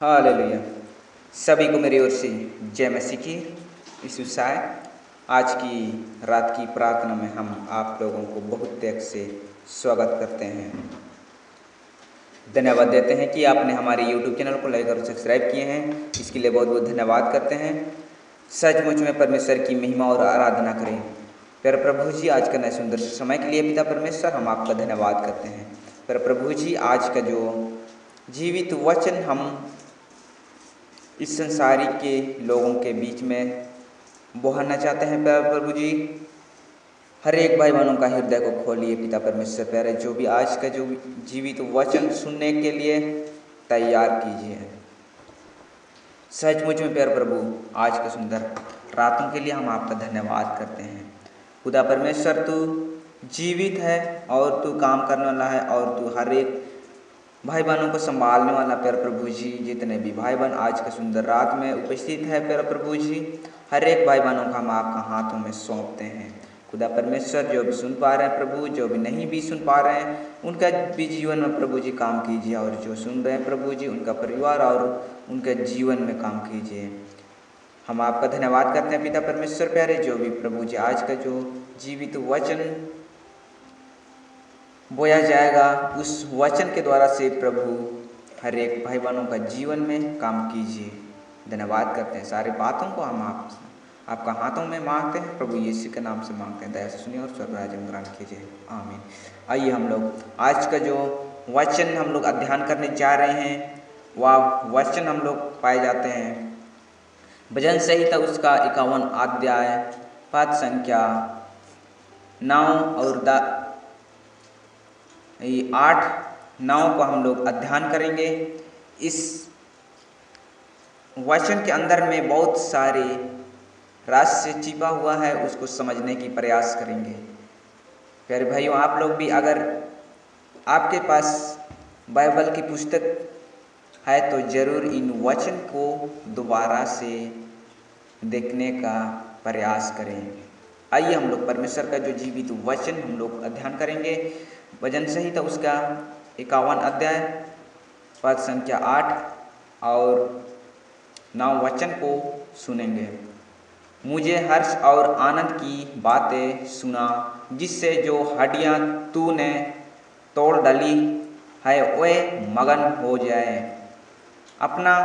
Hallelujah. सभी को मेरी ओर से जय मसीह की। यीशु साय आज की रात की प्रार्थना में हम आप लोगों को बहुत त्याग से स्वागत करते हैं। धन्यवाद देते हैं कि आपने हमारे YouTube चैनल को लाइक और सब्सक्राइब किए हैं। इसके लिए बहुत बहुत धन्यवाद करते हैं। सचमुच में परमेश्वर की महिमा और आराधना करें। प्यारे प्रभु जी, आज का नए सुंदर समय के लिए पिता परमेश्वर हम आपका धन्यवाद करते हैं। प्यारे प्रभु जी, आज का जो जीवित वचन हम इस संसारी के लोगों के बीच में बोहरना चाहते हैं। प्यारे प्रभु जी, हर एक भाई बहनों का हृदय को खोलिए पिता परमेश्वर। प्यारे जो भी आज का जो जीवित वचन सुनने के लिए तैयार कीजिए। सचमुच में प्यारे प्रभु, आज के सुंदर रातों के लिए हम आपका धन्यवाद करते हैं। खुदा परमेश्वर, तू जीवित है और तू काम करने वाला है और तू हर एक भाई बहनों को संभालने वाला। प्यारे प्रभु जी, जितने भी भाई बहन आज के सुंदर रात में उपस्थित है प्यारे प्रभु जी, हर एक भाई बहनों को हम आपका हाथों में सौंपते हैं। खुदा परमेश्वर, जो भी सुन पा रहे हैं प्रभु, जो भी नहीं भी सुन पा रहे हैं, उनका भी जीवन में प्रभु जी काम कीजिए। और जो सुन रहे हैं प्रभु जी, उनका परिवार और उनके जीवन में काम कीजिए। हम आपका धन्यवाद करते हैं पिता परमेश्वर। प्यारे जो भी प्रभु जी आज का जो जीवित वचन बोया जाएगा, उस वचन के द्वारा से प्रभु हर एक भाई बहनों का जीवन में काम कीजिए। धन्यवाद करते हैं। सारी बातों को हम आपका हाथों में मांगते हैं प्रभु यीशु के नाम से मांगते हैं। दया से सुनिए और स्वर्ग राज्य में ग्रहण कीजिए, आमीन। आइए हम लोग आज का जो वचन हम लोग अध्ययन करने जा रहे हैं, वह वचन हम लोग पाए जाते हैं भजन संहिता उसका 51 अध्याय पद संख्या 9 और 8-9 को हम लोग अध्ययन करेंगे। इस वचन के अंदर में बहुत सारे रहस्य छिपा हुआ है, उसको समझने की प्रयास करेंगे। प्यारे भाइयों, आप लोग भी अगर आपके पास बाइबल की पुस्तक है तो जरूर इन वचन को दोबारा से देखने का प्रयास करें। आइए हम लोग परमेश्वर का जो जीवित वचन हम लोग अध्ययन करेंगे। भजन संहिता उसका 51 अध्याय पद संख्या 8 और 9 वचन को सुनेंगे। मुझे हर्ष और आनंद की बातें सुना, जिससे जो हड्डियां तूने तोड़ डाली है वे मगन हो जाए। अपना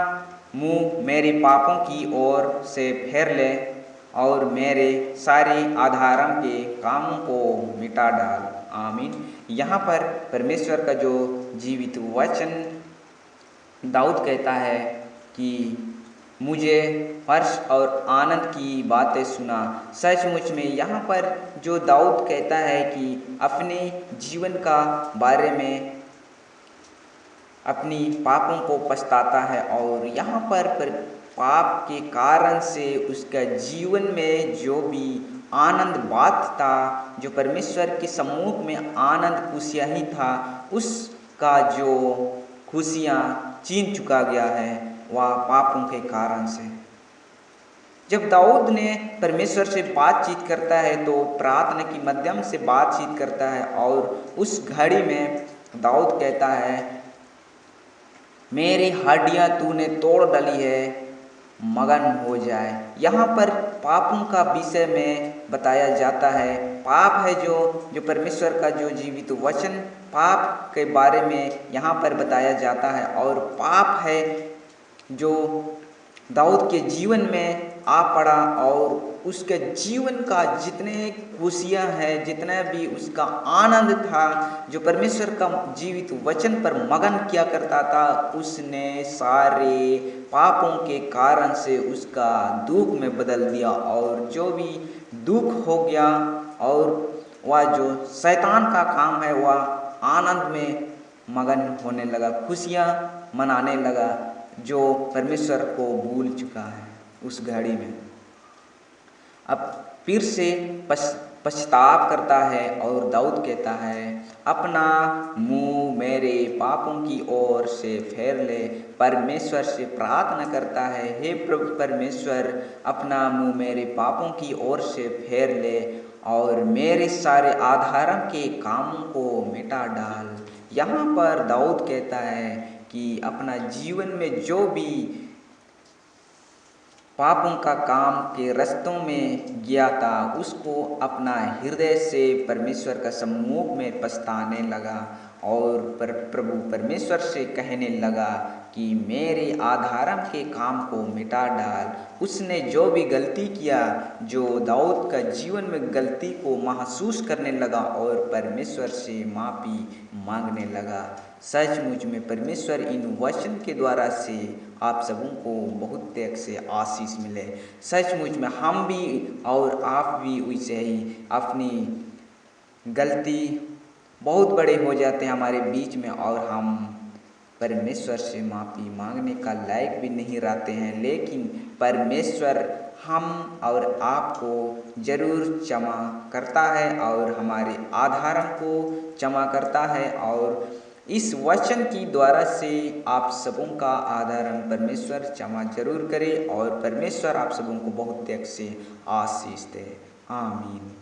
मुंह मेरे पापों की ओर से फेर ले और मेरे सारे आधारम के कामों को मिटा डाल, आमीन। यहाँ पर परमेश्वर का जो जीवित वचन दाऊद कहता है कि मुझे हर्ष और आनंद की बातें सुना। सचमुच में यहाँ पर जो दाऊद कहता है कि अपने जीवन का बारे में अपनी पापों को पछताता है और यहाँ पर पाप के कारण से उसका जीवन में जो भी आनंद बात था, जो परमेश्वर के सम्मुख में आनंद खुशियाँ ही था, उसका जो खुशियाँ छीन चुका गया है वह पापों के कारण से। जब दाऊद ने परमेश्वर से बातचीत करता है तो प्रार्थना के माध्यम से बातचीत करता है और उस घड़ी में दाऊद कहता है, मेरी हड्डियां तूने तोड़ डाली है, मगन हो जाए। यहाँ पर पापों का विषय में बताया जाता है। पाप है जो परमेश्वर का जो जीवित वचन पाप के बारे में यहाँ पर बताया जाता है। और पाप है जो दाऊद के जीवन में आ पड़ा और उसके जीवन का जितने खुशियाँ हैं, जितना भी उसका आनंद था, जो परमेश्वर का जीवित वचन पर मगन किया करता था, उसने सारे पापों के कारण से उसका दुख में बदल दिया। और जो भी दुख हो गया और वह जो शैतान का काम है वह आनंद में मगन होने लगा, खुशियाँ मनाने लगा, जो परमेश्वर को भूल चुका है उस घड़ी में। अब फिर से पश्चाताप करता है और दाऊद कहता है, अपना मुंह मेरे पापों की ओर से फेर ले। परमेश्वर से प्रार्थना करता है, हे प्रभु परमेश्वर, अपना मुंह मेरे पापों की ओर से फेर ले और मेरे सारे आधारम के कामों को मिटा डाल। यहाँ पर दाऊद कहता है कि अपना जीवन में जो भी पापों का काम के रास्तों में गया था उसको अपना हृदय से परमेश्वर का सम्मुख में पछताने लगा और प्रभु परमेश्वर से कहने लगा कि मेरे आधारम के काम को मिटा डाल। उसने जो भी गलती किया, जो दाऊद का जीवन में गलती को महसूस करने लगा और परमेश्वर से माफ़ी मांगने लगा। सचमुच में परमेश्वर इन वचन के द्वारा से आप सबों को बहुत त्याग से आशीष मिले। सचमुच में हम भी और आप भी वैसे ही अपनी गलती बहुत बड़े हो जाते हैं हमारे बीच में और हम परमेश्वर से माफ़ी मांगने का लायक भी नहीं रहते हैं, लेकिन परमेश्वर हम और आपको ज़रूर क्षमा करता है और हमारे आधारों को क्षमा करता है। और इस वचन की द्वारा से आप सबों का आधारण परमेश्वर क्षमा जरूर करे और परमेश्वर आप सबों को बहुत त्याग से आशीष दे। आमीन।